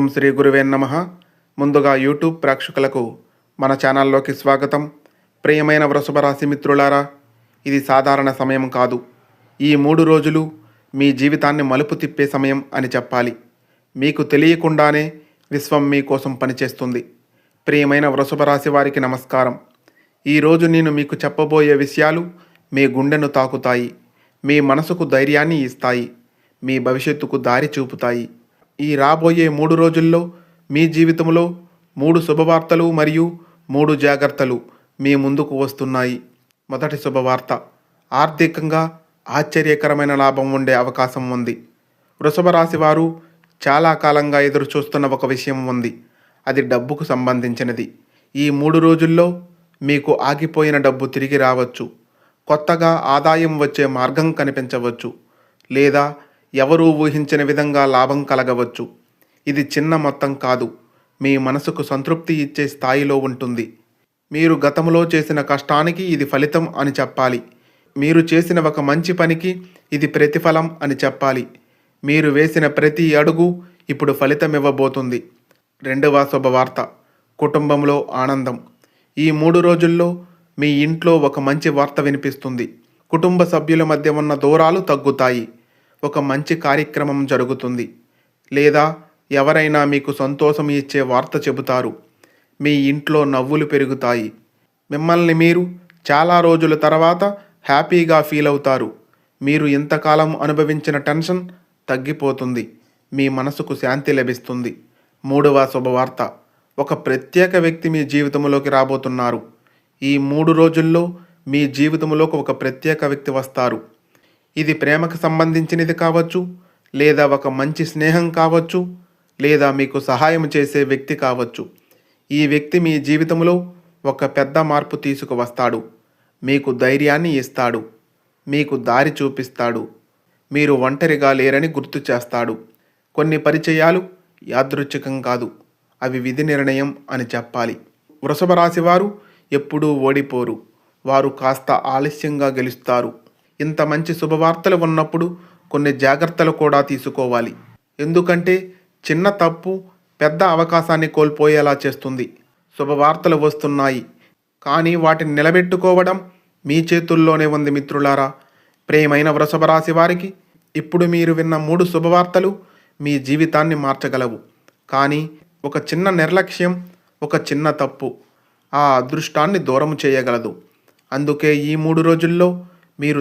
ఓం శ్రీ గురువే నమః. ముందుగా యూట్యూబ్ ప్రేక్షకులకు మన ఛానల్లోకి స్వాగతం. ప్రియమైన వృషభ రాశి మిత్రులారా, ఇది సాధారణ సమయం కాదు. ఈ 3 రోజులు మీ జీవితాన్ని మలుపు తిప్పే సమయం అని చెప్పాలి. మీకు తెలియకుండానే విశ్వం మీకోసం పనిచేస్తుంది. ప్రియమైన వృషభ రాశి వారికి నమస్కారం. ఈరోజు నేను మీకు చెప్పబోయే విషయాలు మీ గుండెను తాకుతాయి, మీ మనసుకు ధైర్యాన్ని ఇస్తాయి, మీ భవిష్యత్తుకు దారి చూపుతాయి. ఈ రాబోయే 3 రోజుల్లో మీ జీవితంలో 3 శుభవార్తలు మరియు 3 జాగ్రత్తలు మీ ముందుకు వస్తున్నాయి. మొదటి శుభవార్త, ఆర్థికంగా ఆశ్చర్యకరమైన లాభం ఉండే అవకాశం ఉంది. వృషభ రాశి వారు చాలా కాలంగా ఎదురు చూస్తున్న ఒక విషయం ఉంది. అది డబ్బుకు సంబంధించినది. ఈ 3 రోజుల్లో మీకు ఆగిపోయిన డబ్బు తిరిగి రావచ్చు. కొత్తగా ఆదాయం వచ్చే మార్గం కనిపించవచ్చు, లేదా ఎవరూ ఊహించని విధంగా లాభం కలగవచ్చు. ఇది చిన్న మొత్తం కాదు, మీ మనసుకు సంతృప్తి ఇచ్చే స్థాయిలో ఉంటుంది. మీరు గతంలో చేసిన కష్టానికి ఇది ఫలితం అని చెప్పాలి. మీరు చేసిన ఒక మంచి పనికి ఇది ప్రతిఫలం అని చెప్పాలి. మీరు వేసిన ప్రతి అడుగు ఇప్పుడు ఫలితం ఇవ్వబోతుంది. రెండవ శుభవార్త, కుటుంబంలో ఆనందం. ఈ 3 రోజుల్లో మీ ఇంట్లో ఒక మంచి వార్త వినిపిస్తుంది. కుటుంబ సభ్యుల మధ్య ఉన్న దూరాలు తగ్గుతాయి. ఒక మంచి కార్యక్రమం జరుగుతుంది, లేదా ఎవరైనా మీకు సంతోషం ఇచ్చే వార్త చెబుతారు. మీ ఇంట్లో నవ్వులు పెరుగుతాయి. మిమ్మల్ని మీరు చాలా రోజుల తర్వాత హ్యాపీగా ఫీల్ అవుతారు. మీరు ఇంతకాలం అనుభవించిన టెన్షన్ తగ్గిపోతుంది. మీ మనసుకు శాంతి లభిస్తుంది. మూడవ శుభవార్త, ఒక ప్రత్యేక వ్యక్తి మీ జీవితంలోకి రాబోతున్నారు. ఈ 3 రోజుల్లో మీ జీవితంలోకి ఒక ప్రత్యేక వ్యక్తి వస్తారు. ఇది ప్రేమకు సంబంధించినది కావచ్చు, లేదా ఒక మంచి స్నేహం కావచ్చు, లేదా మీకు సహాయం చేసే వ్యక్తి కావచ్చు. ఈ వ్యక్తి మీ జీవితంలో ఒక పెద్ద మార్పు తీసుకువస్తాడు. మీకు ధైర్యాన్ని ఇస్తాడు, మీకు దారి చూపిస్తాడు. మీరు ఒంటరిగా లేరని గుర్తు చేస్తాడు. కొన్ని పరిచయాలు యాదృచ్ఛికం కాదు, అవి విధి నిర్ణయం అని చెప్పాలి. వృషభ రాశి వారు ఎప్పుడూ ఓడిపోరు. వారు కాస్త ఆలస్యంగా గెలుస్తారు. ఇంత మంచి శుభవార్తలు ఉన్నప్పుడు కొన్ని జాగ్రత్తలు కూడా తీసుకోవాలి. ఎందుకంటే చిన్న తప్పు పెద్ద అవకాశాన్ని కోల్పోయేలా చేస్తుంది. శుభవార్తలు వస్తున్నాయి, కానీ వాటిని నిలబెట్టుకోవడం మీ చేతుల్లోనే ఉంది మిత్రులారా. ప్రియమైన వృషభ రాశి వారికి ఇప్పుడు మీరు విన్న 3 శుభవార్తలు మీ జీవితాన్ని మార్చగలవు. కానీ ఒక చిన్న నిర్లక్ష్యం, ఒక చిన్న తప్పు ఆ అదృష్టాన్ని దూరం చేయగలదు. అందుకే ఈ 3 రోజుల్లో మీరు